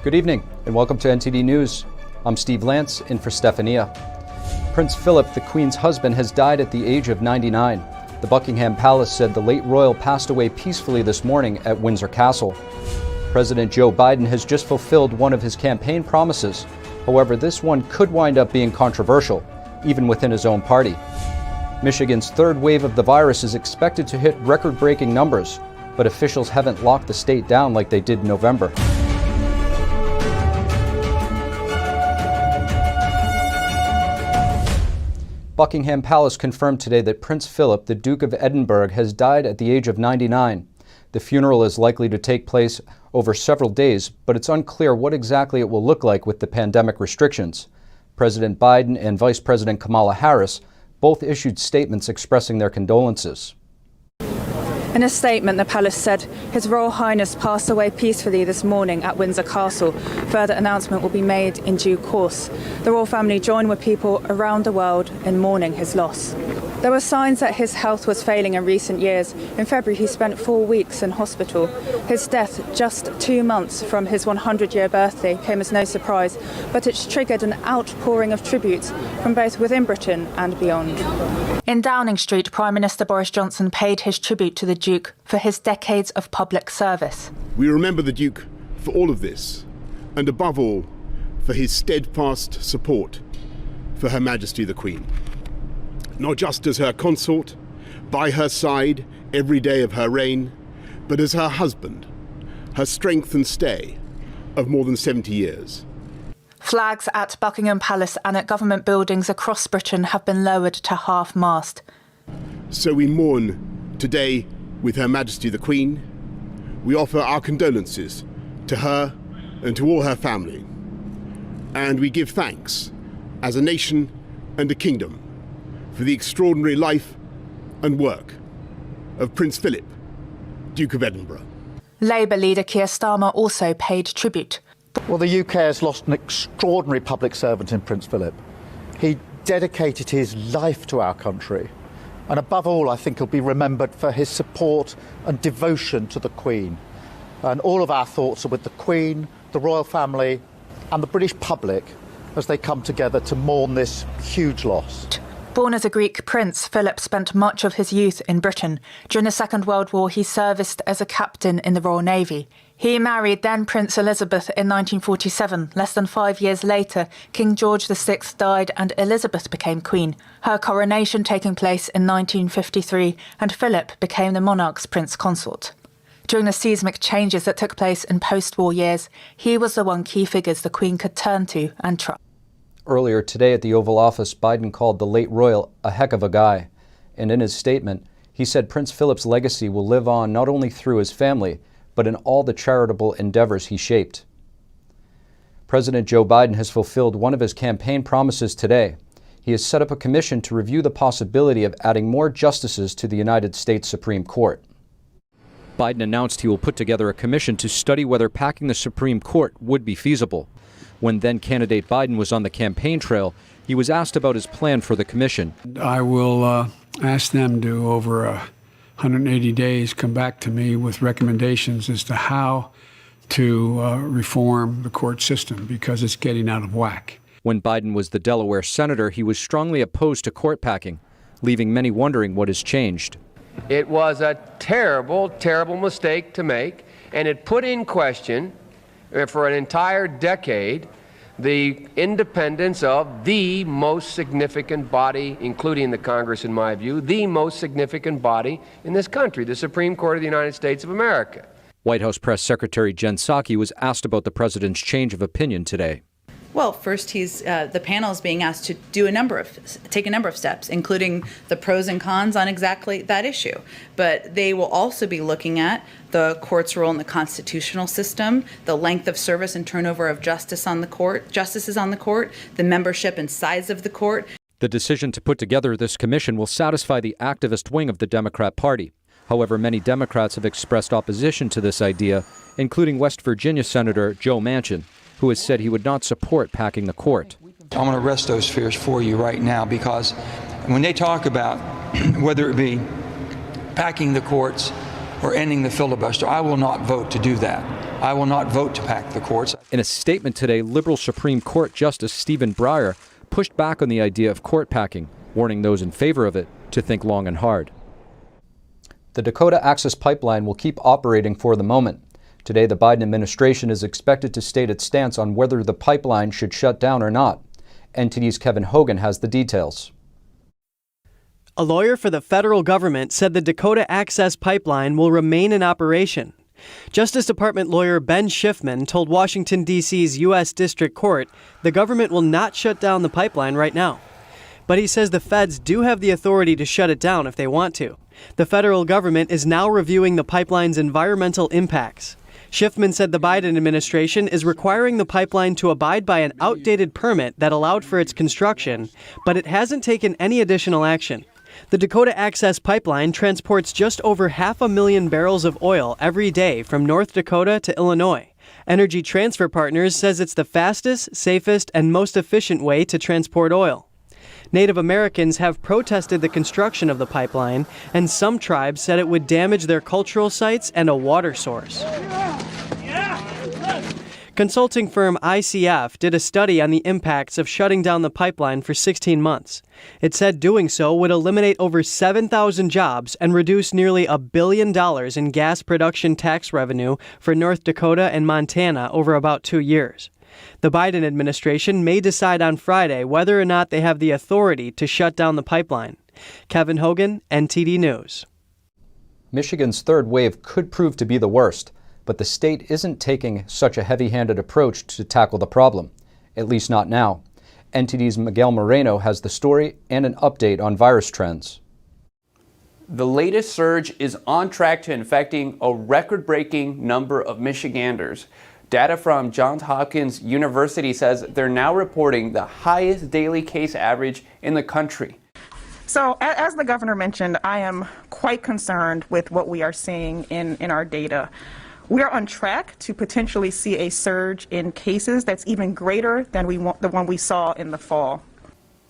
Good evening and welcome to NTD News. I'm Steve Lance, in for Stefania. Prince Philip, the Queen's husband, has died at the age of 99. The Buckingham Palace said the late royal passed away peacefully this morning at Windsor Castle. President Joe Biden has just fulfilled one of his campaign promises. However, this one could wind up being controversial, even within his own party. Michigan's third wave of the virus is expected to hit record-breaking numbers, but officials haven't locked the state down like they did in November. Buckingham Palace confirmed today that Prince Philip, the Duke of Edinburgh, has died at the age of 99. The funeral is likely to take place over several days, but it's unclear what exactly it will look like with the pandemic restrictions. President Biden and Vice President Kamala Harris both issued statements expressing their condolences. In a statement, the palace said His Royal Highness passed away peacefully this morning at Windsor Castle. Further announcement will be made in due course. The royal family joined with people around the world in mourning his loss. There were signs that his health was failing in recent years. In February, he spent 4 weeks in hospital. His death, just 2 months from his 100-year birthday, came as no surprise, but it's triggered an outpouring of tributes from both within Britain and beyond. In Downing Street, Prime Minister Boris Johnson paid his tribute to the Duke for his decades of public service. We remember the Duke for all of this, and above all, for his steadfast support for Her Majesty the Queen. Not just as her consort, by her side every day of her reign, but as her husband, her strength and stay of more than 70 years. Flags at Buckingham Palace and at government buildings across Britain have been lowered to half-mast. So we mourn today with Her Majesty the Queen. We offer our condolences to her and to all her family. And we give thanks as a nation and a kingdom for the extraordinary life and work of Prince Philip, Duke of Edinburgh. Labour leader Keir Starmer also paid tribute. Well, the UK has lost an extraordinary public servant in Prince Philip. He dedicated his life to our country. And above all, I think he'll be remembered for his support and devotion to the Queen. And all of our thoughts are with the Queen, the royal family and the British public as they come together to mourn this huge loss. Born as a Greek prince, Philip spent much of his youth in Britain. During the Second World War, he serviced as a captain in the Royal Navy. He married then Prince Elizabeth in 1947. Less than 5 years later, King George VI died and Elizabeth became Queen, her coronation taking place in 1953, and Philip became the monarch's prince consort. During the seismic changes that took place in post-war years, he was the one key figures the Queen could turn to and trust. Earlier today at the Oval Office, Biden called the late royal a heck of a guy. And in his statement, he said Prince Philip's legacy will live on not only through his family, but in all the charitable endeavors he shaped. President Joe Biden has fulfilled one of his campaign promises today. He has set up a commission to review the possibility of adding more justices to the United States Supreme Court. Biden announced he will put together a commission to study whether packing the Supreme Court would be feasible. When then-candidate Biden was on the campaign trail, he was asked about his plan for the commission. I will ask them to, over 180 days, come back to me with recommendations as to how to reform the court system, because it's getting out of whack. When Biden was the Delaware senator, he was strongly opposed to court packing, leaving many wondering what has changed. It was a terrible, terrible mistake to make, and it put in question for an entire decade the independence of the most significant body, including the Congress, in my view, the most significant body in this country, the Supreme Court of the United States of America. White House Press Secretary Jen Psaki was asked about the president's change of opinion today. Well, first, the panel is being asked to take a number of steps, including the pros and cons on exactly that issue. But they will also be looking at the court's role in the constitutional system, the length of service and turnover of justices on the court, the membership and size of the court. The decision to put together this commission will satisfy the activist wing of the Democrat Party. However, many Democrats have expressed opposition to this idea, including West Virginia Senator Joe Manchin, who has said he would not support packing the court. I want to rest those fears for you right now, because when they talk about whether it be packing the courts or ending the filibuster, I will not vote to do that. I will not vote to pack the courts. In a statement today, liberal Supreme Court Justice Stephen Breyer pushed back on the idea of court packing, warning those in favor of it to think long and hard. The Dakota Access Pipeline will keep operating for the moment. Today, the Biden administration is expected to state its stance on whether the pipeline should shut down or not. NTD's Kevin Hogan has the details. A lawyer for the federal government said the Dakota Access Pipeline will remain in operation. Justice Department lawyer Ben Schiffman told Washington, D.C.'s U.S. District Court the government will not shut down the pipeline right now. But he says the feds do have the authority to shut it down if they want to. The federal government is now reviewing the pipeline's environmental impacts. Schiffman said the Biden administration is requiring the pipeline to abide by an outdated permit that allowed for its construction, but it hasn't taken any additional action. The Dakota Access Pipeline transports just over 500,000 barrels of oil every day from North Dakota to Illinois. Energy Transfer Partners says it's the fastest, safest, and most efficient way to transport oil. Native Americans have protested the construction of the pipeline, and some tribes said it would damage their cultural sites and a water source. Consulting firm ICF did a study on the impacts of shutting down the pipeline for 16 months. It said doing so would eliminate over 7,000 jobs and reduce nearly $1 billion in gas production tax revenue for North Dakota and Montana over about 2 years. The Biden administration may decide on Friday whether or not they have the authority to shut down the pipeline. Kevin Hogan, NTD News. Michigan's third wave could prove to be the worst, but the state isn't taking such a heavy-handed approach to tackle the problem, at least not now. NTD's Miguel Moreno has the story and an update on virus trends. The latest surge is on track to infecting a record-breaking number of Michiganders. Data from Johns Hopkins University says they're now reporting the highest daily case average in the country. So, as the governor mentioned, I am quite concerned with what we are seeing in our data. We are on track to potentially see a surge in cases that's even greater than the one we saw in the fall.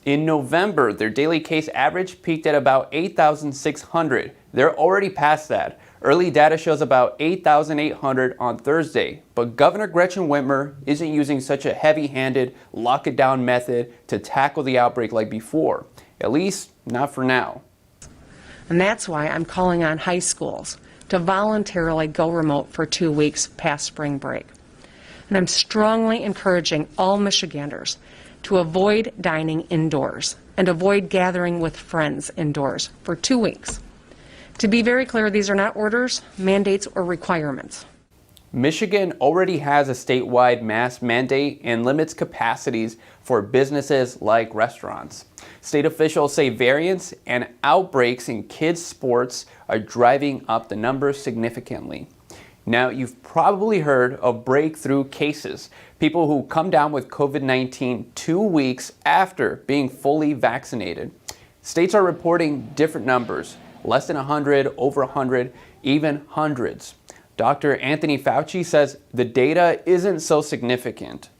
In November, their daily case average peaked at about 8,600. They're already past that. Early data shows about 8,800 on Thursday, but Governor Gretchen Whitmer isn't using such a heavy-handed lock-it-down method to tackle the outbreak like before, at least not for now. And that's why I'm calling on high schools to voluntarily go remote for 2 weeks past spring break. And I'm strongly encouraging all Michiganders to avoid dining indoors and avoid gathering with friends indoors for 2 weeks. To be very clear, these are not orders, mandates, or requirements. Michigan already has a statewide mask mandate and limits capacities for businesses like restaurants. State officials say variants and outbreaks in kids' sports are driving up the numbers significantly. Now, you've probably heard of breakthrough cases, people who come down with COVID-19 2 weeks after being fully vaccinated. States are reporting different numbers, less than 100, over 100, even hundreds. Dr. Anthony Fauci says the data isn't so significant.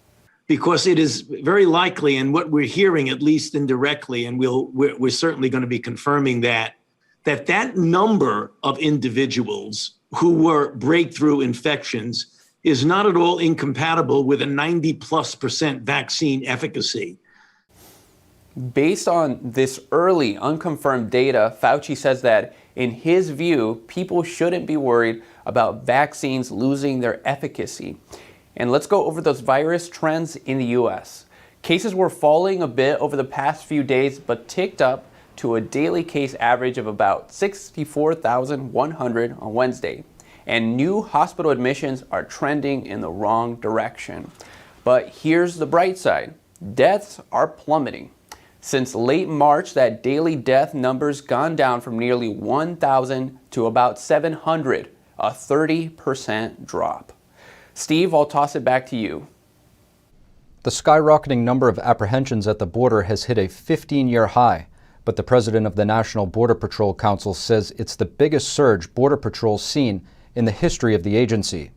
Because it is very likely, and what we're hearing, at least indirectly, and we're certainly going to be confirming that number of individuals who were breakthrough infections is not at all incompatible with a 90+% vaccine efficacy. Based on this early unconfirmed data, Fauci says that in his view, people shouldn't be worried about vaccines losing their efficacy. And let's go over those virus trends in the U.S. Cases were falling a bit over the past few days, but ticked up to a daily case average of about 64,100 on Wednesday. And new hospital admissions are trending in the wrong direction. But here's the bright side. Deaths are plummeting. Since late March, that daily death number's gone down from nearly 1,000 to about 700, a 30% drop. Steve, I'll toss it back to you. The skyrocketing number of apprehensions at the border has hit a 15-year high, but the president of the National Border Patrol Council says it's the biggest surge Border Patrol's seen in the history of the agency.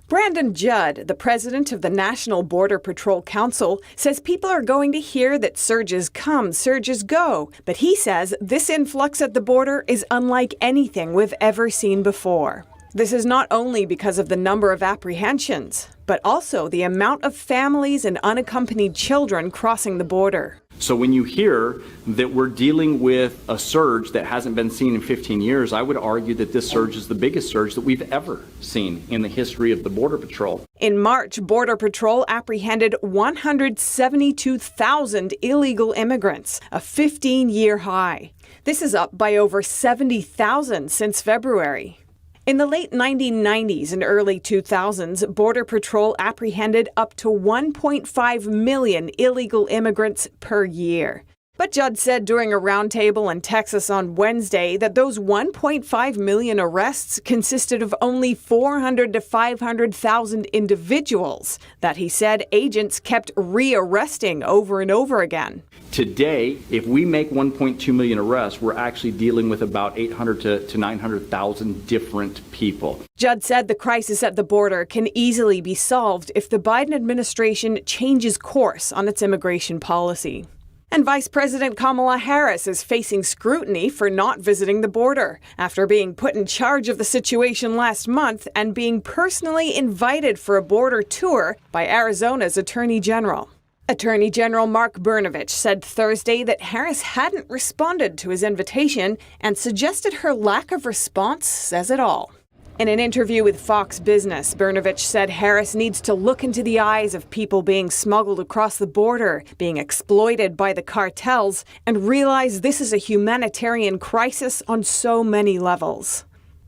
Brandon Judd, the president of the National Border Patrol Council, says people are going to hear that surges come, surges go. But he says this influx at the border is unlike anything we've ever seen before. This is not only because of the number of apprehensions, but also the amount of families and unaccompanied children crossing the border. So when you hear that we're dealing with a surge that hasn't been seen in 15 years, I would argue that this surge is the biggest surge that we've ever seen in the history of the Border Patrol. In March, Border Patrol apprehended 172,000 illegal immigrants, a 15-year high. This is up by over 70,000 since February. In the late 1990s and early 2000s, Border Patrol apprehended up to 1.5 million illegal immigrants per year. But Judd said during a roundtable in Texas on Wednesday that those 1.5 million arrests consisted of only 400 to 500,000 individuals that he said agents kept rearresting over and over again. Today, if we make 1.2 million arrests, we're actually dealing with about 800 to 900,000 different people. Judd said the crisis at the border can easily be solved if the Biden administration changes course on its immigration policy. And Vice President Kamala Harris is facing scrutiny for not visiting the border after being put in charge of the situation last month and being personally invited for a border tour by Arizona's Attorney General. Attorney General Mark Brnovich said Thursday that Harris hadn't responded to his invitation and suggested her lack of response says it all. In an interview with Fox Business, Brnovich said Harris needs to look into the eyes of people being smuggled across the border, being exploited by the cartels, and realize this is a humanitarian crisis on so many levels.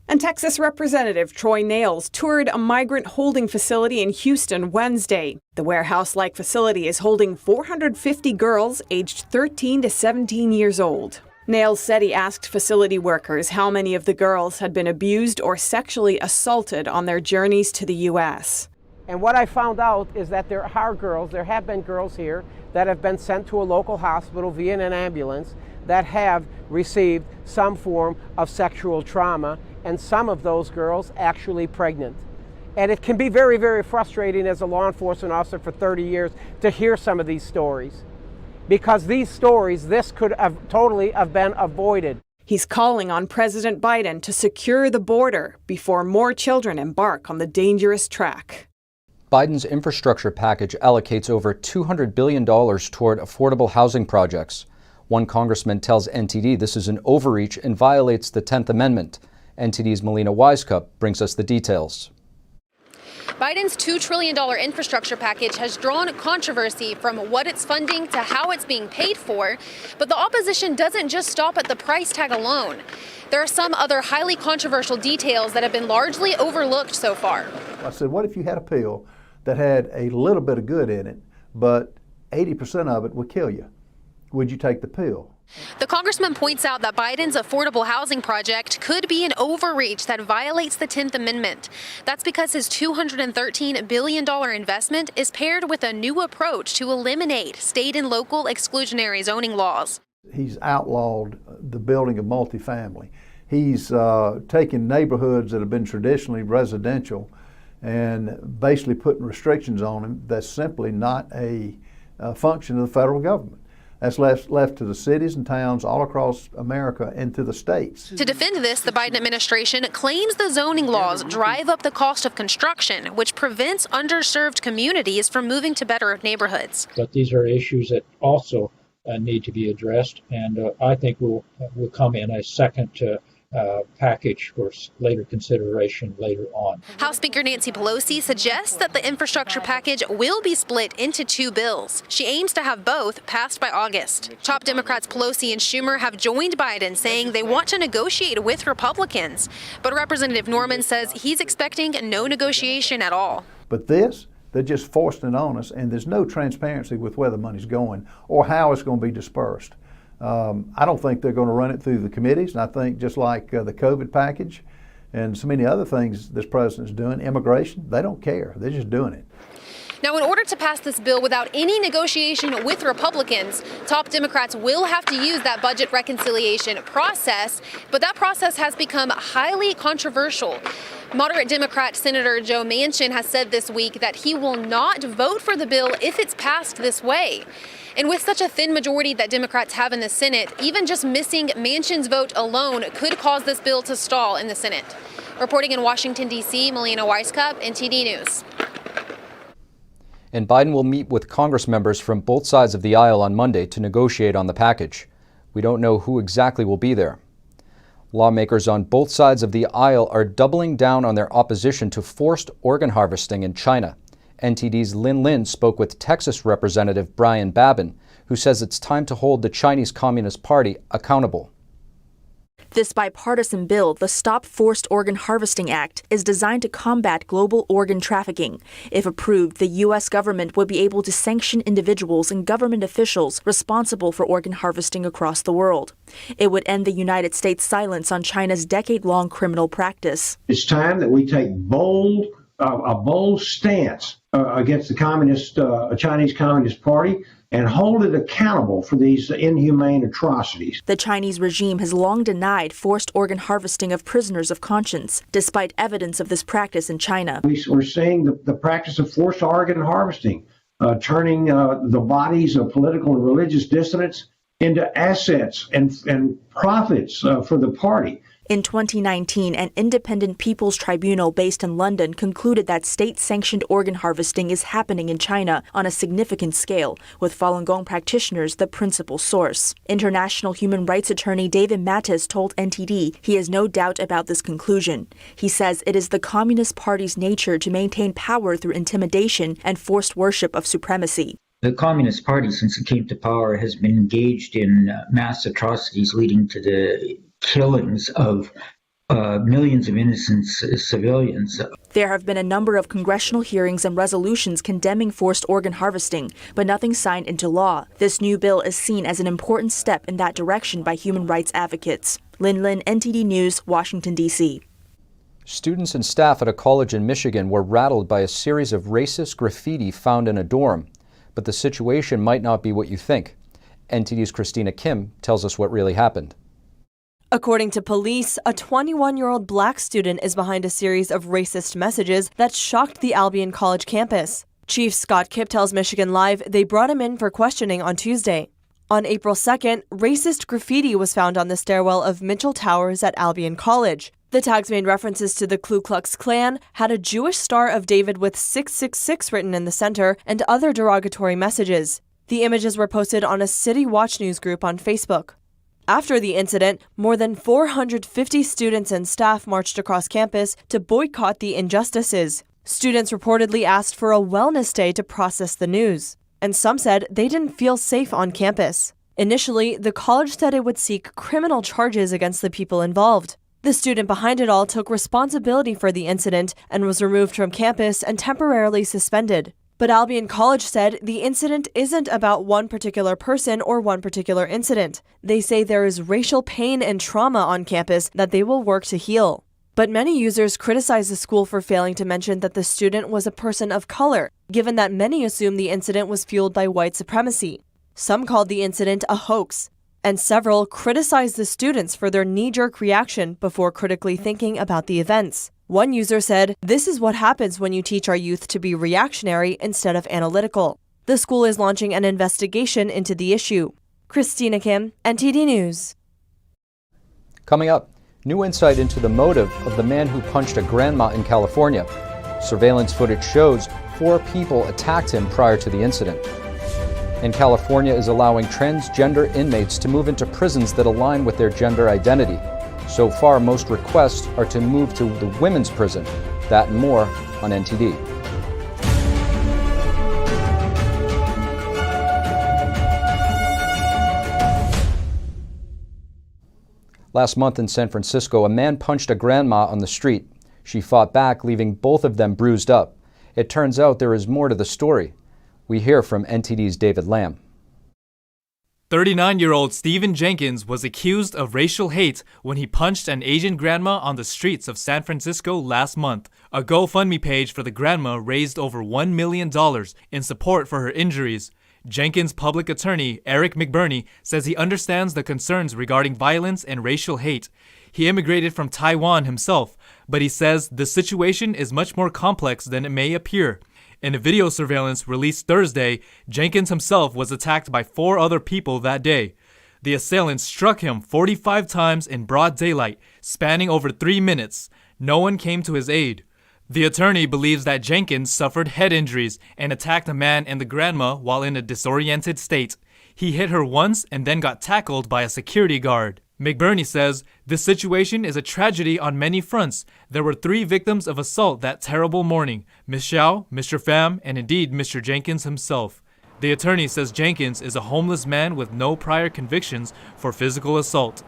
And Texas Representative Troy Nehls toured a migrant holding facility in Houston Wednesday. The warehouse-like facility is holding 450 girls aged 13 to 17 years old. Nehls said he asked facility workers how many of the girls had been abused or sexually assaulted on their journeys to the U.S. And what I found out is that there have been girls here that have been sent to a local hospital via an ambulance that have received some form of sexual trauma, and some of those girls actually pregnant. And it can be very, very frustrating as a law enforcement officer for 30 years to hear some of these stories. Because these stories, this could have totally have been avoided. He's calling on President Biden to secure the border before more children embark on the dangerous track. Biden's infrastructure package allocates over $200 billion toward affordable housing projects. One congressman tells NTD this is an overreach and violates the 10th Amendment. NTD's Melina Wisecup brings us the details. Biden's $2 trillion infrastructure package has drawn controversy from what it's funding to how it's being paid for. But the opposition doesn't just stop at the price tag alone. There are some other highly controversial details that have been largely overlooked so far. I said, what if you had a pill that had a little bit of good in it, but 80% of it would kill you? Would you take the pill? The congressman points out that Biden's affordable housing project could be an overreach that violates the 10th Amendment. That's because his $213 billion investment is paired with a new approach to eliminate state and local exclusionary zoning laws. He's outlawed the building of multifamily. He's taken neighborhoods that have been traditionally residential and basically putting restrictions on them that's simply not a function of the federal government. That's left to the cities and towns all across America and to the states. To defend this, the Biden administration claims the zoning laws drive up the cost of construction, which prevents underserved communities from moving to better neighborhoods. But these are issues that also need to be addressed, and I think will come in a second package for later consideration later on. House Speaker Nancy Pelosi suggests that the infrastructure package will be split into two bills. She aims to have both passed by August. Top Democrats Pelosi and Schumer have joined Biden, saying they want to negotiate with Republicans. But Representative Norman says he's expecting no negotiation at all. But this, they're just forcing it on us, and there's no transparency with where the money's going or how it's going to be dispersed. I don't think they're going to run it through the committees, and I think just like the COVID package and so many other things this president's doing, immigration, they don't care. They're just doing it. Now, in order to pass this bill without any negotiation with Republicans, top Democrats will have to use that budget reconciliation process, but that process has become highly controversial. Moderate Democrat Senator Joe Manchin has said this week that he will not vote for the bill if it's passed this way. And with such a thin majority that Democrats have in the Senate, even just missing Manchin's vote alone could cause this bill to stall in the Senate. Reporting in Washington, D.C., Melina Weisskopf, NTD News. And Biden will meet with Congress members from both sides of the aisle on Monday to negotiate on the package. We don't know who exactly will be there. Lawmakers on both sides of the aisle are doubling down on their opposition to forced organ harvesting in China. NTD's Lin Lin spoke with Texas Representative Brian Babin, who says it's time to hold the Chinese Communist Party accountable. This bipartisan bill, the Stop Forced Organ Harvesting Act, is designed to combat global organ trafficking. If approved, the U.S. government would be able to sanction individuals and government officials responsible for organ harvesting across the world. It would end the United States' silence on China's decade-long criminal practice. It's time that we take a bold stance against the Chinese Communist Party and hold it accountable for these inhumane atrocities. The Chinese regime has long denied forced organ harvesting of prisoners of conscience, despite evidence of this practice in China. We're seeing the practice of forced organ harvesting, turning the bodies of political and religious dissidents into assets and profits for the party. In 2019, an independent people's tribunal based in London concluded that state-sanctioned organ harvesting is happening in China on a significant scale, with Falun Gong practitioners the principal source. International human rights attorney David Mattis told NTD he has no doubt about this conclusion. He says it is the Communist Party's nature to maintain power through intimidation and forced worship of supremacy. The Communist Party, since it came to power, has been engaged in mass atrocities leading to the killings of millions of innocent civilians. There have been a number of congressional hearings and resolutions condemning forced organ harvesting, but nothing signed into law. This new bill is seen as an important step in that direction by human rights advocates. Lin Lin, NTD News, Washington, D.C. Students and staff at a college in Michigan were rattled by a series of racist graffiti found in a dorm. But the situation might not be what you think. NTD's Christina Kim tells us what really happened. According to police, a 21-year-old black student is behind a series of racist messages that shocked the Albion College campus. Chief Scott Kipp tells Michigan Live they brought him in for questioning on Tuesday. On April 2nd, racist graffiti was found on the stairwell of Mitchell Towers at Albion College. The tags made references to the Ku Klux Klan, had a Jewish Star of David with 666 written in the center, and other derogatory messages. The images were posted on a City Watch News group on Facebook. After the incident, more than 450 students and staff marched across campus to boycott the injustices. Students reportedly asked for a wellness day to process the news, and some said they didn't feel safe on campus. Initially, the college said it would seek criminal charges against the people involved. The student behind it all took responsibility for the incident and was removed from campus and temporarily suspended. But Albion College said the incident isn't about one particular person or one particular incident. They say there is racial pain and trauma on campus that they will work to heal. But many users criticize the school for failing to mention that the student was a person of color, given that many assume the incident was fueled by white supremacy. Some called the incident a hoax, and several criticized the students for their knee-jerk reaction before critically thinking about the events. One user said, "This is what happens when you teach our youth to be reactionary instead of analytical." The school is launching an investigation into the issue. Christina Kim, NTD News. Coming up, new insight into the motive of the man who punched a grandma in California. Surveillance footage shows 4 people attacked him prior to the incident. And California is allowing transgender inmates to move into prisons that align with their gender identity. So far, most requests are to move to the women's prison. That and more on NTD. Last month in San Francisco, a man punched a grandma on the street. She fought back, leaving both of them bruised up. It turns out there is more to the story. We hear from NTD's David Lamb. 39-year-old Stephen Jenkins was accused of racial hate when he punched an Asian grandma on the streets of San Francisco last month. A GoFundMe page for the grandma raised over $1 million in support for her injuries. Jenkins' public attorney, Eric McBurney, says he understands the concerns regarding violence and racial hate. He immigrated from Taiwan himself, but he says the situation is much more complex than it may appear. In a video surveillance released Thursday, Jenkins himself was attacked by 4 other people that day. The assailants struck him 45 times in broad daylight, spanning over 3 minutes. No one came to his aid. The attorney believes that Jenkins suffered head injuries and attacked a man and the grandma while in a disoriented state. He hit her once and then got tackled by a security guard. McBurney says, "This situation is a tragedy on many fronts. There were 3 victims of assault that terrible morning, Ms. Xiao, Mr. Pham, and indeed Mr. Jenkins himself." The attorney says Jenkins is a homeless man with no prior convictions for physical assault.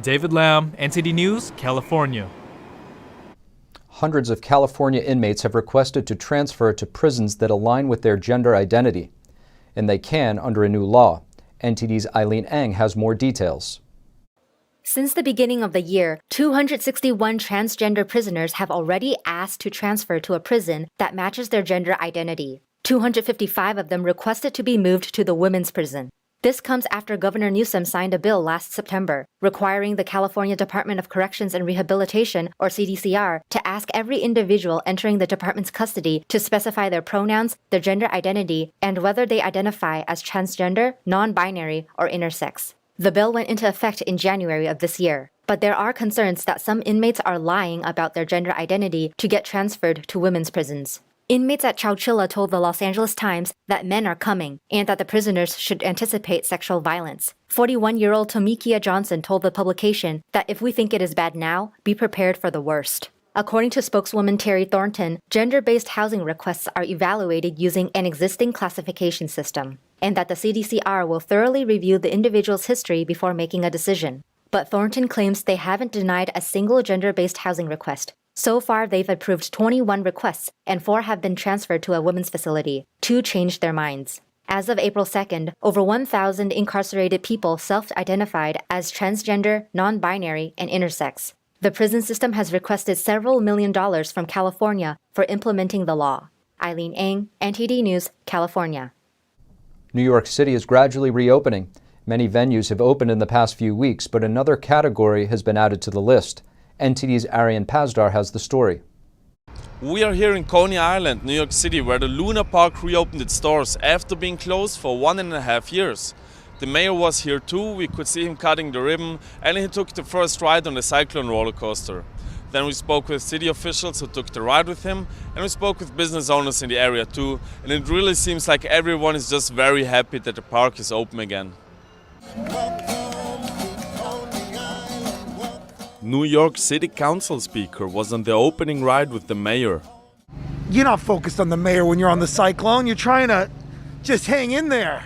David Lamb, NTD News, California. Hundreds of California inmates have requested to transfer to prisons that align with their gender identity, and they can under a new law. NTD's Eileen Eng has more details. Since the beginning of the year, 261 transgender prisoners have already asked to transfer to a prison that matches their gender identity. 255 of them requested to be moved to the women's prison. This comes after Governor Newsom signed a bill last September requiring the California Department of Corrections and Rehabilitation, or CDCR, to ask every individual entering the department's custody to specify their pronouns, their gender identity, and whether they identify as transgender, non-binary, or intersex. The bill went into effect in January of this year, but there are concerns that some inmates are lying about their gender identity to get transferred to women's prisons. Inmates at Chowchilla told the Los Angeles Times that men are coming and that the prisoners should anticipate sexual violence. 41-year-old Tomikia Johnson told the publication that if we think it is bad now, be prepared for the worst. According to spokeswoman Terry Thornton, gender-based housing requests are evaluated using an existing classification system, and that the CDCR will thoroughly review the individual's history before making a decision. But Thornton claims they haven't denied a single gender-based housing request. So far, they've approved 21 requests, and 4 have been transferred to a women's facility. 2 changed their minds. As of April 2nd, over 1,000 incarcerated people self-identified as transgender, non-binary, and intersex. The prison system has requested several $1 million from California for implementing the law. Eileen Eng, NTD News, California. New York City is gradually reopening. Many venues have opened in the past few weeks, but another category has been added to the list. NTD's Arian Pazdar has the story. We are here in Coney Island, New York City, where the Luna Park reopened its doors after being closed for 1.5 years. The mayor was here too, we could see him cutting the ribbon, and he took the first ride on the Cyclone roller coaster. Then we spoke with city officials who took the ride with him, and we spoke with business owners in the area too, and it really seems like everyone is just very happy that the park is open again. New York City Council speaker was on the opening ride with the mayor. You're not focused on the mayor when you're on the Cyclone, you're trying to just hang in there.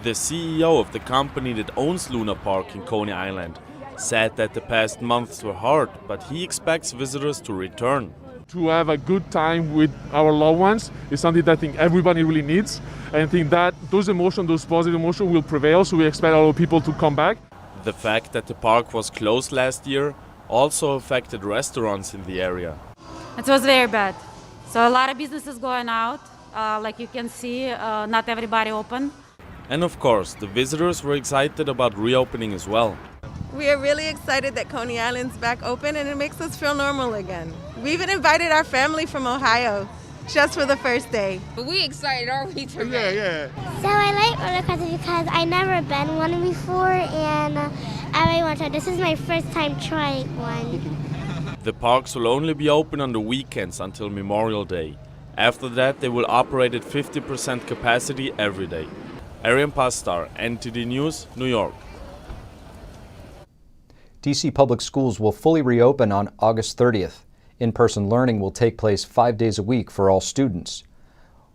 The CEO of the company that owns Luna Park in Coney Island said that the past months were hard, but he expects visitors to return. To have a good time with our loved ones is something that I think everybody really needs. And I think that those emotions, those positive emotions will prevail, so we expect all people to come back. The fact that the park was closed last year also affected restaurants in the area. It was very bad. So a lot of businesses going out. Like you can see, not everybody open. And of course, the visitors were excited about reopening as well. We are really excited that Coney Island's back open, and it makes us feel normal again. We even invited our family from Ohio just for the first day. But we excited, aren't we? Yeah. So I like roller coasters because I've never been one before, and I really want to. This is my first time trying one. The parks will only be open on the weekends until Memorial Day. After that, they will operate at 50% capacity every day. Arian Pazdar, NTD News, New York. D.C. public schools will fully reopen on August 30th. In-person learning will take place 5 days a week for all students.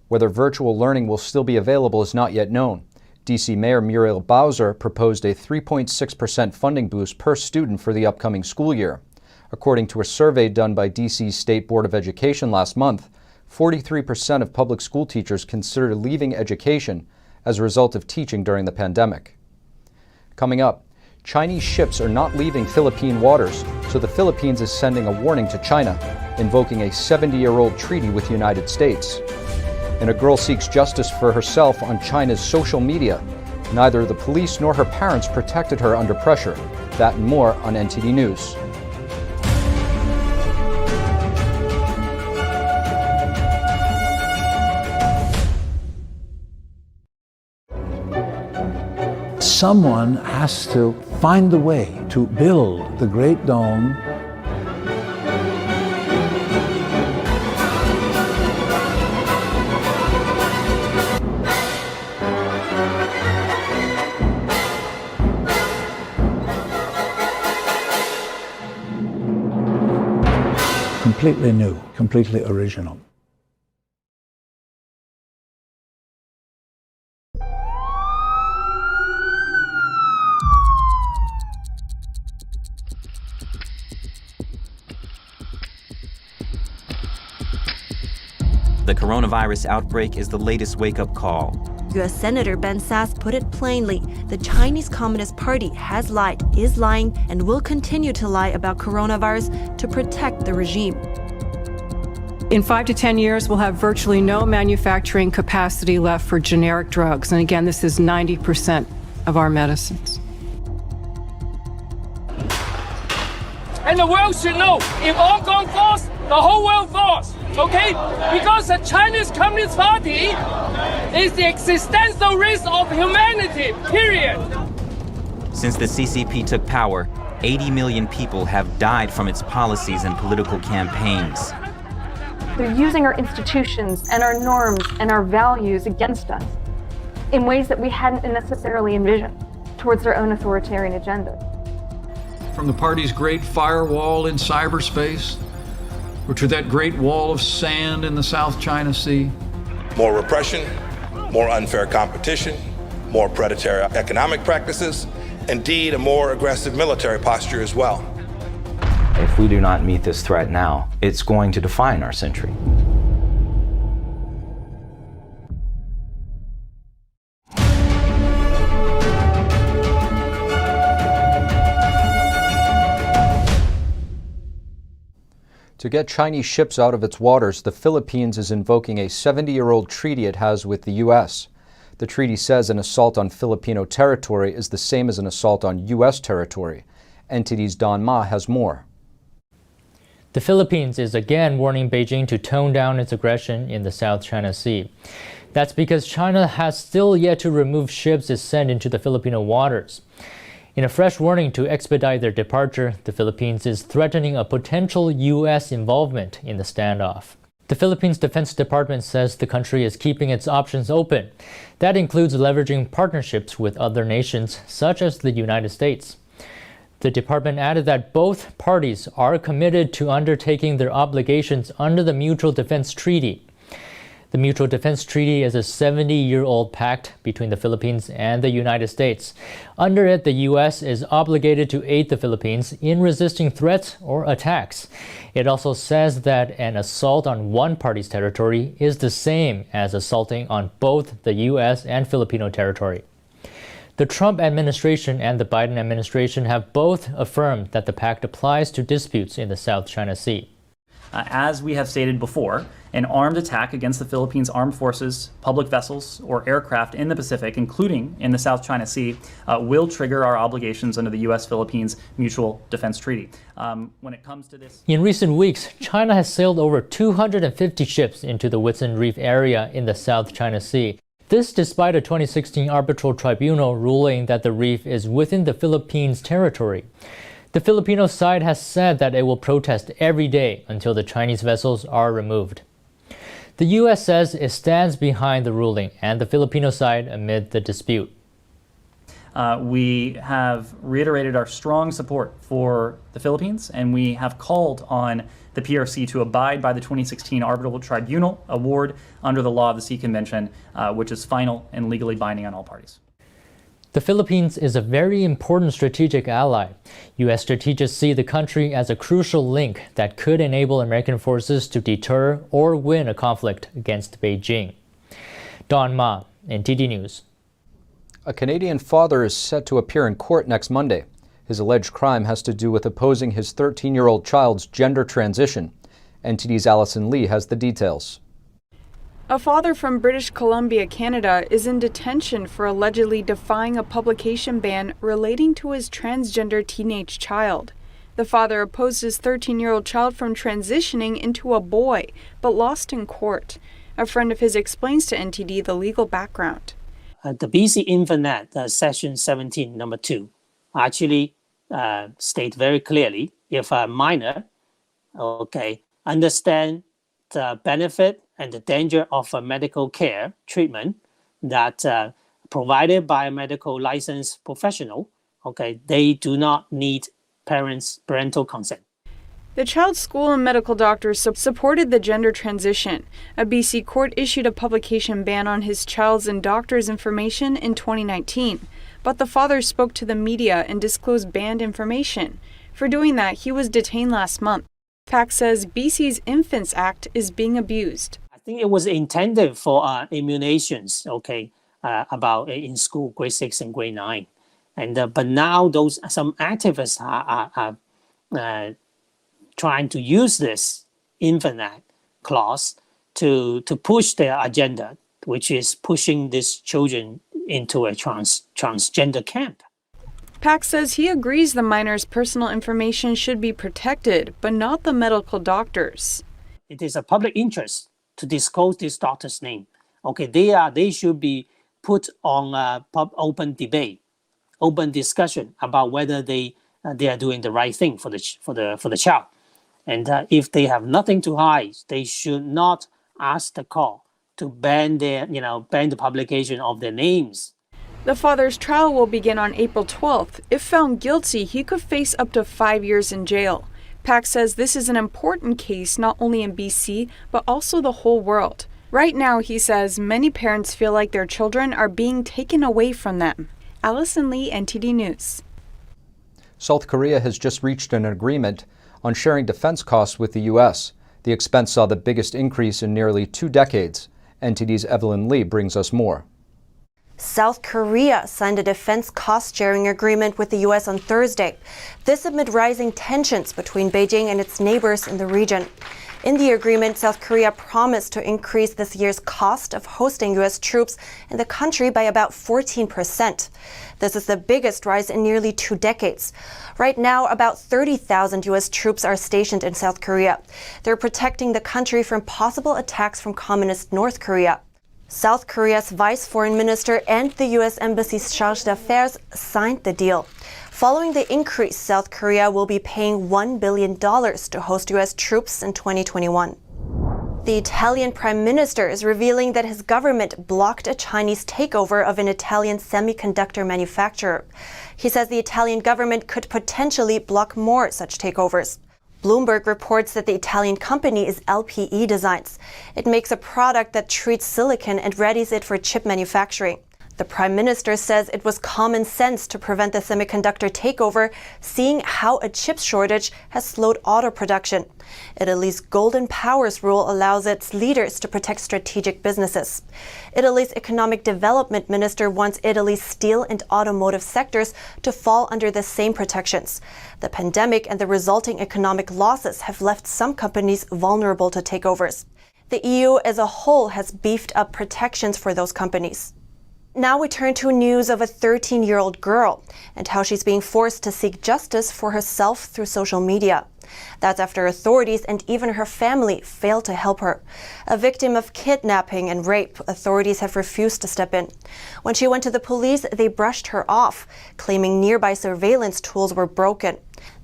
Whether virtual learning will still be available is not yet known. D.C. Mayor Muriel Bowser proposed a 3.6% funding boost per student for the upcoming school year. According to a survey done by D.C.'s State Board of Education last month, 43% of public school teachers consider leaving education as a result of teaching during the pandemic. Coming up, Chinese ships are not leaving Philippine waters, so the Philippines is sending a warning to China, invoking a 70-year-old treaty with the United States. And a girl seeks justice for herself on China's social media. Neither the police nor her parents protected her under pressure. That and more on NTD News. Someone has to find the way to build the Great Dome. completely new, completely original. The coronavirus outbreak is the latest wake-up call. U.S. Senator Ben Sasse put it plainly. The Chinese Communist Party has lied, is lying, and will continue to lie about coronavirus to protect the regime. In 5 to 10 years, we'll have virtually no manufacturing capacity left for generic drugs. And again, this is 90% of our medicines. And the world should know, if Hong Kong falls, the whole world falls, okay? Because the Chinese Communist Party is the existential risk of humanity, period. Since the CCP took power, 80 million people have died from its policies and political campaigns. They're using our institutions and our norms and our values against us in ways that we hadn't necessarily envisioned towards their own authoritarian agenda. From the party's great firewall in cyberspace, or to that great wall of sand in the South China Sea. More repression, more unfair competition, more predatory economic practices, indeed a more aggressive military posture as well. If we do not meet this threat now, it's going to define our century. To get Chinese ships out of its waters, the Philippines is invoking a 70-year-old treaty it has with the U.S. The treaty says an assault on Filipino territory is the same as an assault on U.S. territory. NTD's Don Ma has more. The Philippines is again warning Beijing to tone down its aggression in the South China Sea. That's because China has still yet to remove ships it sent into the Filipino waters. In a fresh warning to expedite their departure, the Philippines is threatening a potential U.S. involvement in the standoff. The Philippines Defense Department says the country is keeping its options open. That includes leveraging partnerships with other nations, such as the United States. The department added that both parties are committed to undertaking their obligations under the Mutual Defense Treaty. The Mutual Defense Treaty is a 70-year-old pact between the Philippines and the United States. Under it, the U.S. is obligated to aid the Philippines in resisting threats or attacks. It also says that an assault on one party's territory is the same as assaulting on both the U.S. and Filipino territory. The Trump administration and the Biden administration have both affirmed that the pact applies to disputes in the South China Sea. As we have stated before, an armed attack against the Philippines' armed forces, public vessels, or aircraft in the Pacific, including in the South China Sea, will trigger our obligations under the U.S.-Philippines Mutual Defense Treaty. When it comes to this... In recent weeks, China has sailed over 250 ships into the Whitsun Reef area in the South China Sea. This despite a 2016 arbitral tribunal ruling that the reef is within the Philippines' territory. The Filipino side has said that it will protest every day until the Chinese vessels are removed. The U.S. says it stands behind the ruling and the Filipino side amid the dispute. We have reiterated our strong support for the Philippines, and we have called on the PRC to abide by the 2016 Arbitral Tribunal award under the Law of the Sea Convention, which is final and legally binding on all parties. The Philippines is a very important strategic ally. U.S. strategists see the country as a crucial link that could enable American forces to deter or win a conflict against Beijing. Don Ma, NTD News. A Canadian father is set to appear in court next Monday. His alleged crime has to do with opposing his 13-year-old child's gender transition. NTD's Allison Lee has the details. A father from British Columbia, Canada, is in detention for allegedly defying a publication ban relating to his transgender teenage child. The father opposed his 13-year-old child from transitioning into a boy, but lost in court. A friend of his explains to NTD the legal background. The BC Infonet, Section 17, number 2, actually state very clearly if a minor, understand the benefit and the danger of a medical care treatment that provided by a medical licensed professional, they do not need parental consent. The child's school and medical doctors supported the gender transition. A BC court issued a publication ban on his child's and doctor's information in 2019. But the father spoke to the media and disclosed banned information. For doing that, he was detained last month. PAC says BC's Infants Act is being abused. I think it was intended for immunizations, about in school, grade 6 and grade 9. But now some activists are trying to use this Infant Act clause to push their agenda, which is pushing these children into a transgender camp. PAC says he agrees the minor's personal information should be protected, but not the medical doctors. It is a public interest to disclose this doctor's name. They should be put on open debate, open discussion about whether they are doing the right thing for the child. And if they have nothing to hide, they should not ask the court to ban the publication of their names. The father's trial will begin on April 12th. If found guilty, he could face up to 5 years in jail. PAC says this is an important case not only in BC, but also the whole world. Right now, he says, many parents feel like their children are being taken away from them. Allison Lee, NTD News. South Korea has just reached an agreement on sharing defense costs with the U.S. The expense saw the biggest increase in nearly 2 decades. NTD's Evelyn Lee brings us more. South Korea signed a defense cost-sharing agreement with the U.S. on Thursday. This amid rising tensions between Beijing and its neighbors in the region. In the agreement, South Korea promised to increase this year's cost of hosting U.S. troops in the country by about 14%. This is the biggest rise in nearly 2 decades. Right now, about 30,000 U.S. troops are stationed in South Korea. They're protecting the country from possible attacks from communist North Korea. South Korea's vice foreign minister and the U.S. Embassy's charge d'affaires signed the deal. Following the increase, South Korea will be paying $1 billion to host U.S. troops in 2021. The Italian Prime Minister is revealing that his government blocked a Chinese takeover of an Italian semiconductor manufacturer. He says the Italian government could potentially block more such takeovers. Bloomberg reports that the Italian company is LPE Designs. It makes a product that treats silicon and readies it for chip manufacturing. The Prime Minister says it was common sense to prevent the semiconductor takeover, seeing how a chip shortage has slowed auto production. Italy's Golden Powers rule allows its leaders to protect strategic businesses. Italy's Economic Development Minister wants Italy's steel and automotive sectors to fall under the same protections. The pandemic and the resulting economic losses have left some companies vulnerable to takeovers. The EU as a whole has beefed up protections for those companies. Now we turn to news of a 13-year-old girl and how she's being forced to seek justice for herself through social media. That's after authorities and even her family failed to help her. A victim of kidnapping and rape, authorities have refused to step in. When she went to the police, they brushed her off, claiming nearby surveillance tools were broken.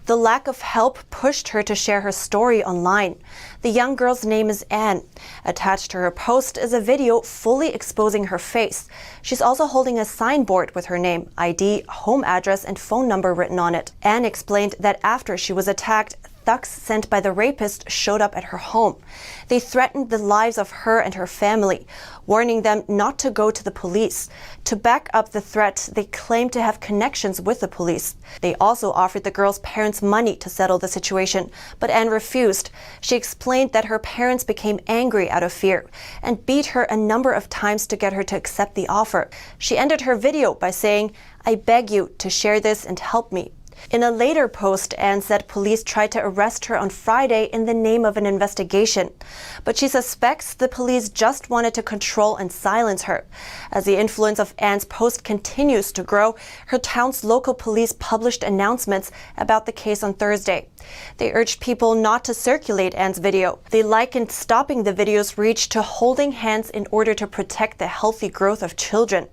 The lack of help pushed her to share her story online. The young girl's name is Anne. Attached to her post is a video fully exposing her face. She's also holding a signboard with her name, ID, home address, and phone number written on it. Anne explained that after she was attacked, thugs sent by the rapist showed up at her home. They threatened the lives of her and her family, warning them not to go to the police. To back up the threat, they claimed to have connections with the police. They also offered the girl's parents money to settle the situation, but Anne refused. She explained that her parents became angry out of fear and beat her a number of times to get her to accept the offer. She ended her video by saying, "I beg you to share this and help me." In a later post, Anne said police tried to arrest her on Friday in the name of an investigation. But she suspects the police just wanted to control and silence her. As the influence of Anne's post continues to grow, her town's local police published announcements about the case on Thursday. They urged people not to circulate Anne's video. They likened stopping the video's reach to holding hands in order to protect the healthy growth of children.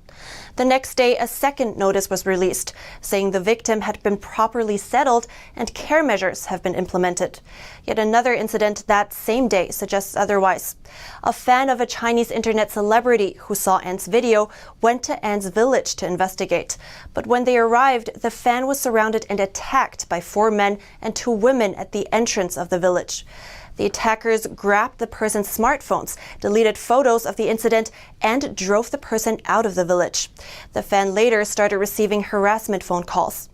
The next day, a second notice was released, saying the victim had been properly settled and care measures have been implemented. Yet another incident that same day suggests otherwise. A fan of a Chinese internet celebrity who saw Anne's video went to Anne's village to investigate. But when they arrived, the fan was surrounded and attacked by 4 men and 2 women at the entrance of the village. The attackers grabbed the person's smartphones, deleted photos of the incident, and drove the person out of the village. The fan later started receiving harassment phone calls.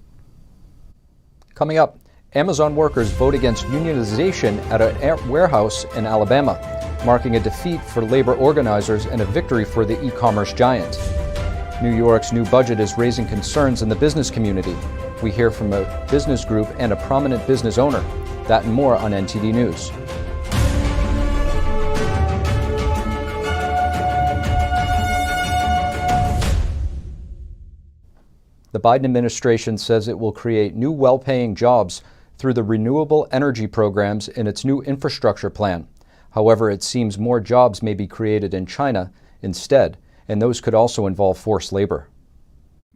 Coming up, Amazon workers vote against unionization at a warehouse in Alabama, marking a defeat for labor organizers and a victory for the e-commerce giant. New York's new budget is raising concerns in the business community. We hear from a business group and a prominent business owner. That and more on NTD News. The Biden administration says it will create new well-paying jobs through the renewable energy programs in its new infrastructure plan. However, it seems more jobs may be created in China instead, and those could also involve forced labor.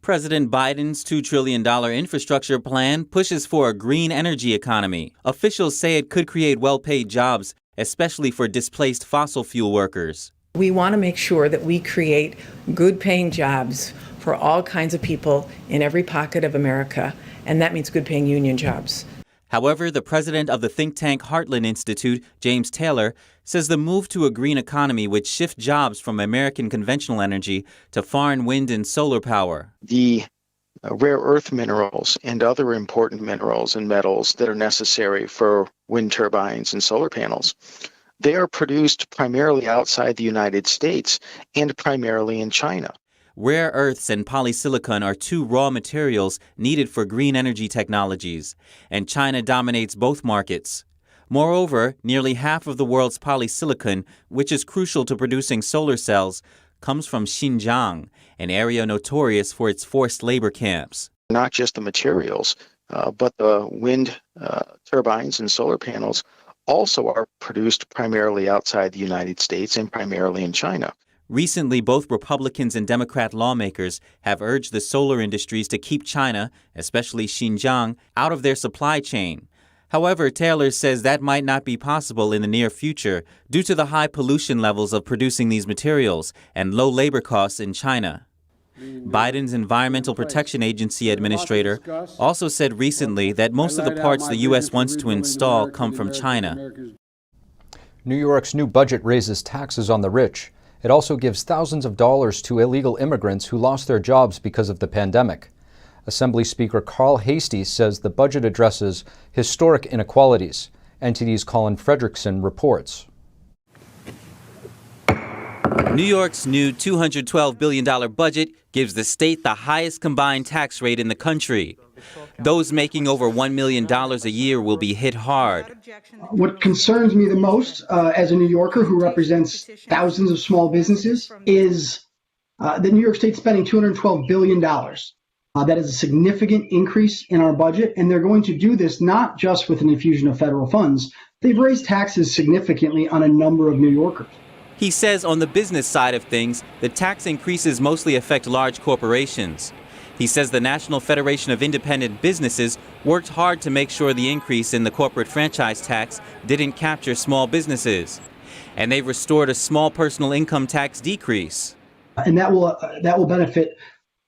President Biden's $2 trillion infrastructure plan pushes for a green energy economy. Officials say it could create well-paid jobs, especially for displaced fossil fuel workers. We want to make sure that we create good-paying jobs for all kinds of people in every pocket of America, and that means good-paying union jobs. However, the president of the think tank Heartland Institute, James Taylor, says the move to a green economy would shift jobs from American conventional energy to foreign wind and solar power. The rare earth minerals and other important minerals and metals that are necessary for wind turbines and solar panels, they are produced primarily outside the United States and primarily in China. Rare earths and polysilicon are 2 raw materials needed for green energy technologies, and China dominates both markets. Moreover, nearly half of the world's polysilicon, which is crucial to producing solar cells, comes from Xinjiang, an area notorious for its forced labor camps. Not just the materials, but the wind turbines and solar panels also are produced primarily outside the United States and primarily in China. Recently, both Republicans and Democrat lawmakers have urged the solar industries to keep China, especially Xinjiang, out of their supply chain. However, Taylor says that might not be possible in the near future due to the high pollution levels of producing these materials and low labor costs in China. Biden's Environmental Protection Agency administrator also said recently that most of the parts the U.S. wants to install come from China. New York's new budget raises taxes on the rich. It also gives thousands of dollars to illegal immigrants who lost their jobs because of the pandemic. Assembly Speaker Carl Hastie says the budget addresses historic inequalities. NTD's Colin Fredrickson reports. New York's new $212 billion budget gives the state the highest combined tax rate in the country. Those making over $1 million a year will be hit hard. What concerns me the most as a New Yorker who represents thousands of small businesses is that New York State's spending $212 billion. That is a significant increase in our budget, and they're going to do this not just with an infusion of federal funds. They've raised taxes significantly on a number of New Yorkers. He says on the business side of things, the tax increases mostly affect large corporations. He says the National Federation of Independent Businesses worked hard to make sure the increase in the corporate franchise tax didn't capture small businesses. And they've restored a small personal income tax decrease. And that will benefit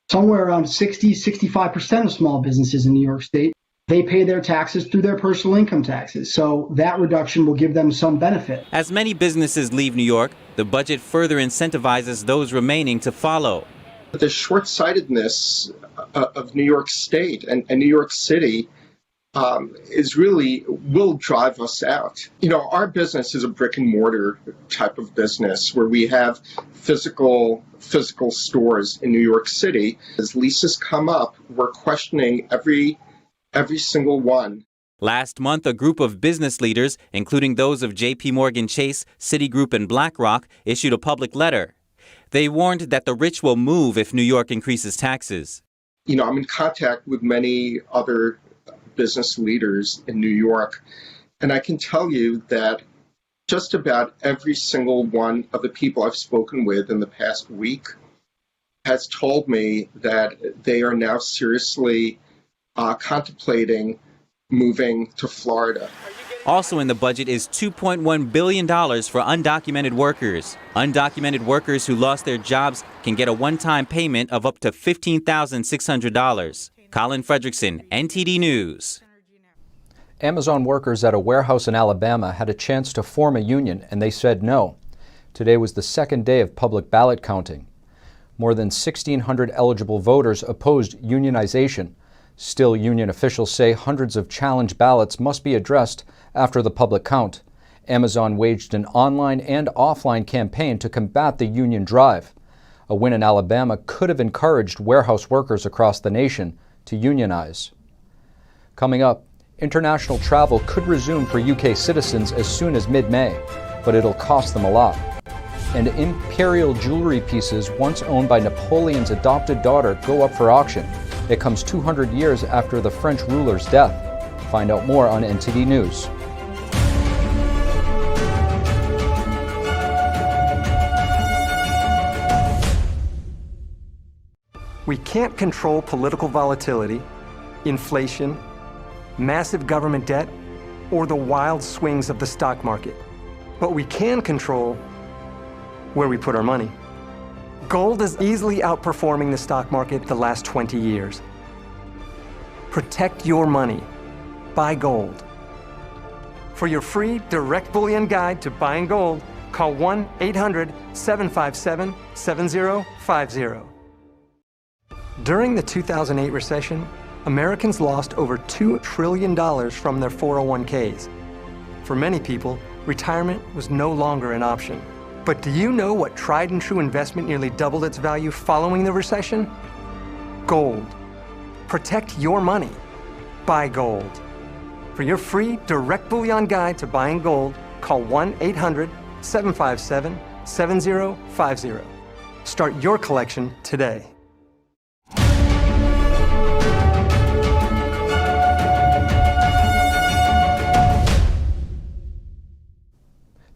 somewhere around 65% of small businesses in New York State. They pay their taxes through their personal income taxes, so that reduction will give them some benefit. As many businesses leave New York, the budget further incentivizes those remaining to follow. The short-sightedness of New York State and New York City will drive us out. You know, our business is a brick and mortar type of business where we have physical stores in New York City. As leases come up, we're questioning every single one. Last month, a group of business leaders, including those of J.P. Morgan Chase, Citigroup, and BlackRock, issued a public letter. They warned that the rich will move if New York increases taxes. You know, I'm in contact with many other business leaders in New York, and I can tell you that just about every single one of the people I've spoken with in the past week has told me that they are now seriously contemplating moving to Florida. Also in the budget is $2.1 billion for undocumented workers. Undocumented workers who lost their jobs can get a one-time payment of up to $15,600. Colin Fredrickson, NTD News. Amazon workers at a warehouse in Alabama had a chance to form a union, and they said no. Today was the second day of public ballot counting. More than 1,600 eligible voters opposed unionization. Still, union officials say hundreds of challenge ballots must be addressed after the public count. Amazon waged an online and offline campaign to combat the union drive. A win in Alabama could have encouraged warehouse workers across the nation to unionize. Coming up, international travel could resume for UK citizens as soon as mid-May, but it'll cost them a lot. And imperial jewelry pieces once owned by Napoleon's adopted daughter go up for auction. It comes 200 years after the French ruler's death. Find out more on NTD News. We can't control political volatility, inflation, massive government debt, or the wild swings of the stock market. But we can control where we put our money. Gold is easily outperforming the stock market the last 20 years. Protect your money. Buy gold. For your free direct bullion guide to buying gold, call 1-800-757-7050. During the 2008 recession, Americans lost over $2 trillion from their 401ks. For many people, retirement was no longer an option. But do you know what tried and true investment nearly doubled its value following the recession? Gold. Protect your money. Buy gold. For your free direct bullion guide to buying gold, call 1-800-757-7050. Start your collection today.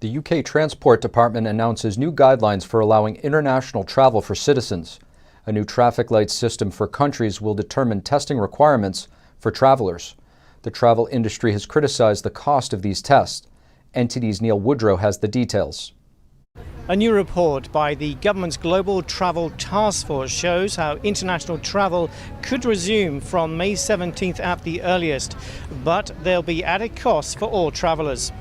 The UK Transport Department announces new guidelines for allowing international travel for citizens. A new traffic light system for countries will determine testing requirements for travelers. The travel industry has criticized the cost of these tests. NTD's Neil Woodrow has the details. A new report by the government's Global Travel Task Force shows how international travel could resume from May 17th at the earliest, but there'll be added costs for all travellers.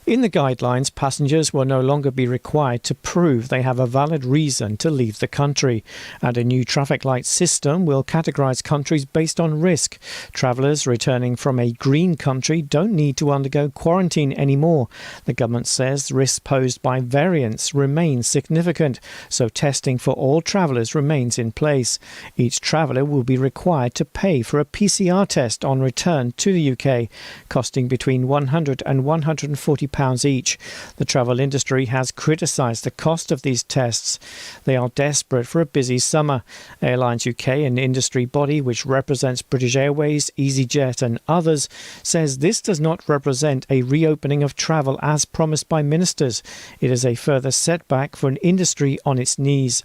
In the guidelines, passengers will no longer be required to prove they have a valid reason to leave the country, and a new traffic light system will categorise countries based on risk. Travellers returning from a green country don't need to undergo quarantine anymore. The government says the risk posed by variants remains significant, so testing for all travellers remains in place. Each traveller will be required to pay for a PCR test on return to the UK, costing between £100 and £140 each. The travel industry has criticised the cost of these tests. They are desperate for a busy summer. Airlines UK, an industry body which represents British Airways, EasyJet and others, says this does not represent a reopening of travel as promised by ministers. It is a further setback for an industry on its knees.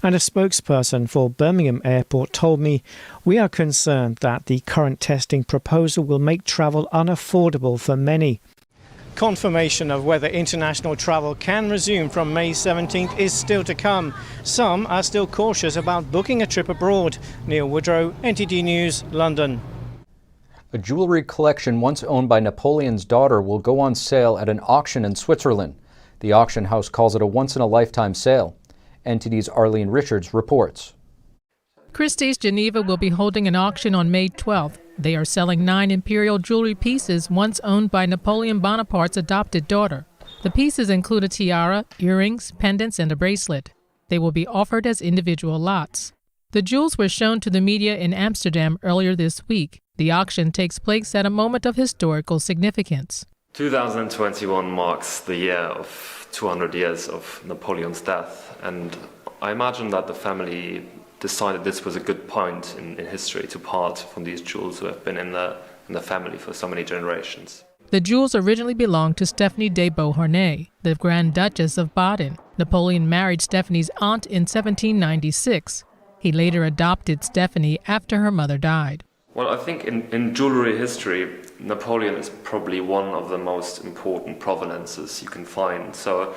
And a spokesperson for Birmingham Airport told me, "We are concerned that the current testing proposal will make travel unaffordable for many." Confirmation of whether international travel can resume from May 17th is still to come. Some are still cautious about booking a trip abroad. Neil Woodrow, NTD News, London. A jewelry collection once owned by Napoleon's daughter will go on sale at an auction in Switzerland. The auction house calls it a once-in-a-lifetime sale. NTD's Arlene Richards reports. Christie's Geneva will be holding an auction on May 12th. They are selling 9 imperial jewelry pieces once owned by Napoleon Bonaparte's adopted daughter. The pieces include a tiara, earrings, pendants, and a bracelet. They will be offered as individual lots. The jewels were shown to the media in Amsterdam earlier this week. The auction takes place at a moment of historical significance. 2021 marks the year of 200 years of Napoleon's death, and I imagine that the family decided this was a good point in history to part from these jewels who have been in the family for so many generations. The jewels originally belonged to Stephanie de Beauharnais, the Grand Duchess of Baden. Napoleon married Stephanie's aunt in 1796. He later adopted Stephanie after her mother died. Well, I think in jewelry history, Napoleon is probably one of the most important provenances you can find. So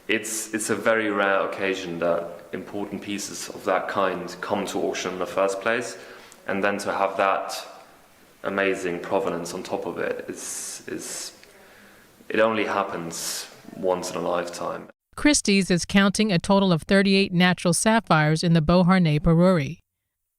it's a very rare occasion that important pieces of that kind come to auction in the first place, and then to have that amazing provenance on top of it it only happens once in a lifetime. Christie's is counting a total of 38 natural sapphires in the Beauharnais Peruri.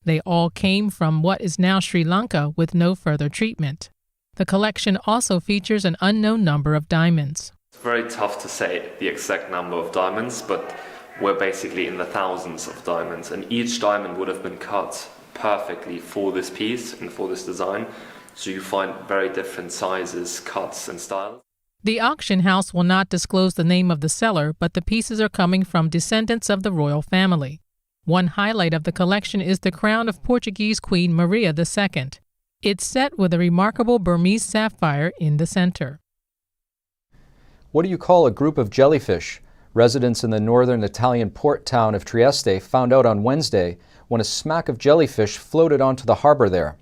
They all came from what is now Sri Lanka with no further treatment. The collection also features an unknown number of diamonds. It's very tough to say the exact number of diamonds, but we're basically in the thousands of diamonds, and each diamond would have been cut perfectly for this piece and for this design. So you find very different sizes, cuts, and styles. The auction house will not disclose the name of the seller, but the pieces are coming from descendants of the royal family. One highlight of the collection is the crown of Portuguese Queen Maria II. It's set with a remarkable Burmese sapphire in the center. What do you call a group of jellyfish? Residents in the northern Italian port town of Trieste found out on Wednesday when a smack of jellyfish floated onto the harbor there.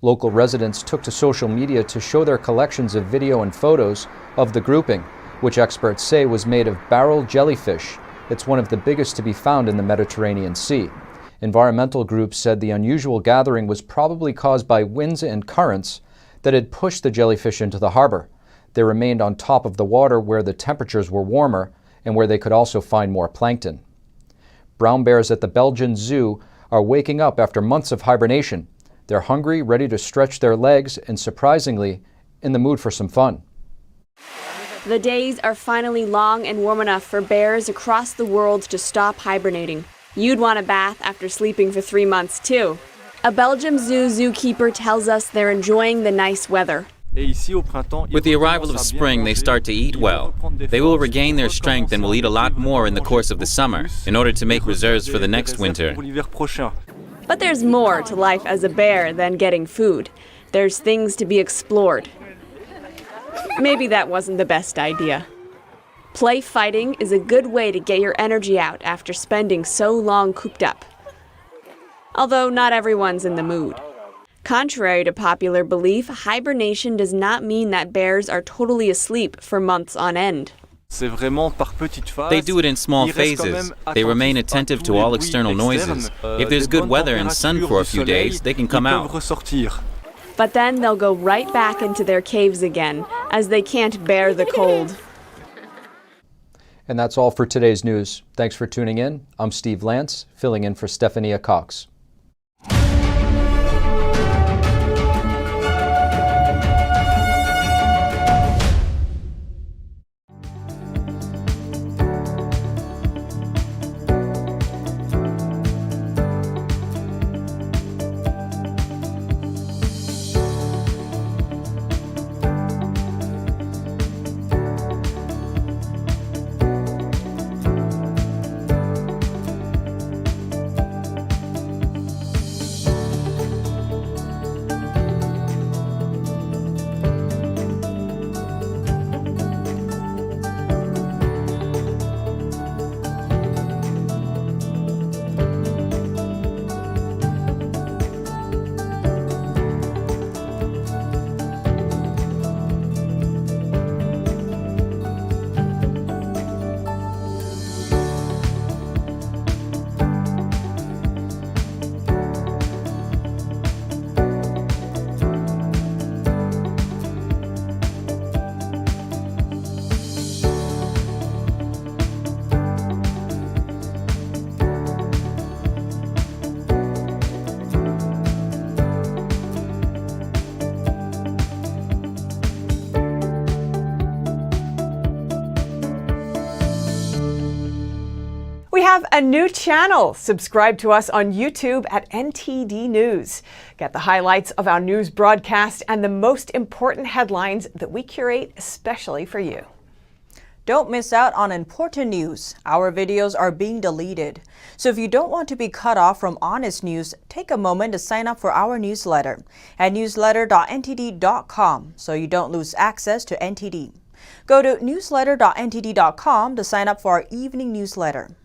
Local residents took to social media to show their collections of video and photos of the grouping, which experts say was made of barrel jellyfish. It's one of the biggest to be found in the Mediterranean Sea. Environmental groups said the unusual gathering was probably caused by winds and currents that had pushed the jellyfish into the harbor. They remained on top of the water where the temperatures were warmer and where they could also find more plankton. Brown bears at the Belgian zoo are waking up after months of hibernation. They're hungry, ready to stretch their legs, and surprisingly, in the mood for some fun. The days are finally long and warm enough for bears across the world to stop hibernating. You'd want a bath after sleeping for 3 months, too. A Belgium zoo zookeeper tells us they're enjoying the nice weather. With the arrival of spring, they start to eat well. They will regain their strength and will eat a lot more in the course of the summer in order to make reserves for the next winter. But there's more to life as a bear than getting food. There's things to be explored. Maybe that wasn't the best idea. Play fighting is a good way to get your energy out after spending so long cooped up. Although not everyone's in the mood. Contrary to popular belief, hibernation does not mean that bears are totally asleep for months on end. They do it in small phases. They remain attentive to all external noises. If there's good weather and sun for a few days, they can come out. But then they'll go right back into their caves again, as they can't bear the cold. And that's all for today's news. Thanks for tuning in. I'm Steve Lance, filling in for Stephania Cox. We have a new channel. Subscribe to us on YouTube at NTD News. Get the highlights of our news broadcast and the most important headlines that we curate especially for you. Don't miss out on important news. Our videos are being deleted. So if you don't want to be cut off from honest news, take a moment to sign up for our newsletter at newsletter.ntd.com so you don't lose access to NTD. Go to newsletter.ntd.com to sign up for our evening newsletter.